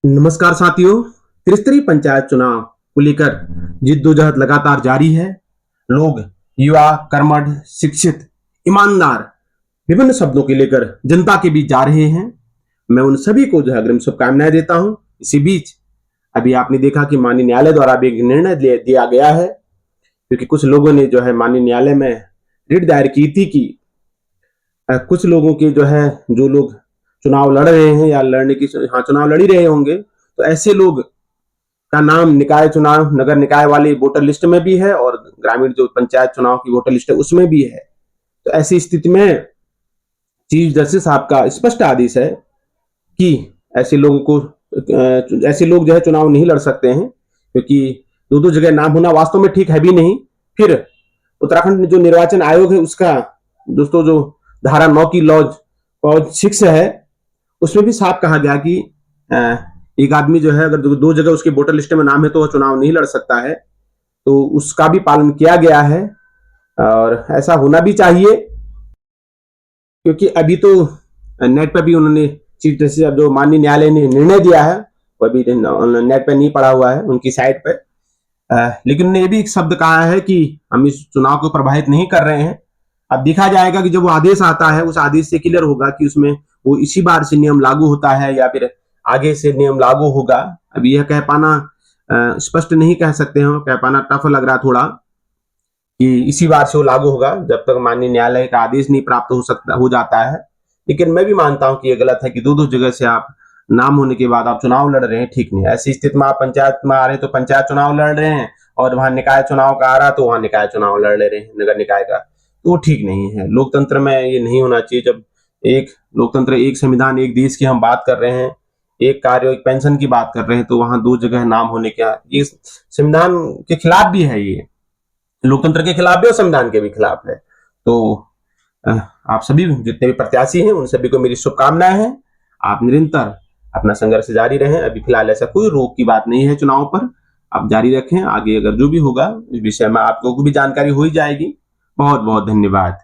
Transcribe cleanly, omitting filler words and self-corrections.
नमस्कार साथियों। त्रिस्तरीय पंचायत चुनाव को लेकर जिद्दोजहद लगातार जारी है। लोग युवा, कर्मठ, शिक्षित, ईमानदार विभिन्न शब्दों के लेकर जनता के बीच जा रहे हैं। मैं उन सभी को जो है अग्रिम शुभकामनाएं देता हूं। इसी बीच अभी आपने देखा कि माननीय न्यायालय द्वारा भी एक निर्णय दिया गया है, क्योंकि कुछ लोगों ने जो है माननीय न्यायालय में रिट दायर की थी कि कुछ लोगों के जो है, जो लोग चुनाव लड़ रहे हैं या लड़ने की चुनाव लड़ ही रहे होंगे, तो ऐसे लोग का नाम निकाय चुनाव, नगर निकाय वाली वोटर लिस्ट में भी है और ग्रामीण जो पंचायत चुनाव की वोटर लिस्ट है उसमें भी है। तो ऐसी स्थिति में चीफ जस्टिस साहब का स्पष्ट आदेश है कि ऐसे लोगों को ऐसे लोग जो है चुनाव नहीं लड़ सकते हैं, क्योंकि दो दो जगह नाम होना वास्तव में ठीक है भी नहीं। फिर उत्तराखंड जो निर्वाचन आयोग है उसका दोस्तों जो धारा 9 की क्लॉज 6 है, उसमें भी साफ कहा गया कि एक आदमी जो है अगर दो जगह उसके वोटर लिस्ट में नाम है तो वह चुनाव नहीं लड़ सकता है। तो उसका भी पालन किया गया है और ऐसा होना भी चाहिए, क्योंकि अभी तो नेट पर भी उन्होंने चीफ जस्टिस जो माननीय न्यायालय ने निर्णय दिया है वह भी नेट पर नहीं पड़ा हुआ है उनकी साइट पर। लेकिन उन्होंने ये भी एक शब्द कहा है कि हम इस चुनाव को प्रभावित नहीं कर रहे हैं। अब देखा जाएगा कि जब वो आदेश आता है उस आदेश से क्लियर होगा कि उसमें वो इसी बार से नियम लागू होता है या फिर आगे से नियम लागू होगा। अब यह कह पाना स्पष्ट नहीं कह सकते हैं, कह पाना टफ लग रहा थोड़ा कि इसी बार से वो लागू होगा, जब तक माननीय न्यायालय का आदेश नहीं प्राप्त हो जाता है। लेकिन मैं भी मानता हूं कि यह गलत है कि दो दो जगह से आप नाम होने के बाद आप चुनाव लड़ रहे हैं, ठीक नहीं। ऐसी स्थिति में आप पंचायत में आ रहे हैं तो पंचायत चुनाव लड़ रहे हैं और वहां निकाय चुनाव का आ रहा तो वहां निकाय चुनाव लड़ ले रहे हैं, नगर निकाय का, तो वो ठीक नहीं है। लोकतंत्र में ये नहीं होना चाहिए। जब एक लोकतंत्र, एक संविधान, एक देश की हम बात कर रहे हैं, एक कार्य, एक पेंशन की बात कर रहे हैं, तो वहां दो जगह नाम होने का ये संविधान के खिलाफ भी है। ये लोकतंत्र के खिलाफ भी और संविधान के भी खिलाफ है। तो आप सभी जितने भी प्रत्याशी हैं उन सभी को मेरी शुभकामनाएं हैं। आप निरंतर अपना संघर्ष जारी रहें। अभी फिलहाल ऐसा कोई रोक की बात नहीं है चुनाव पर, आप जारी रखें। आगे अगर जो भी होगा इस विषय में आप लोगों को भी जानकारी हो ही जाएगी। बहुत बहुत धन्यवाद।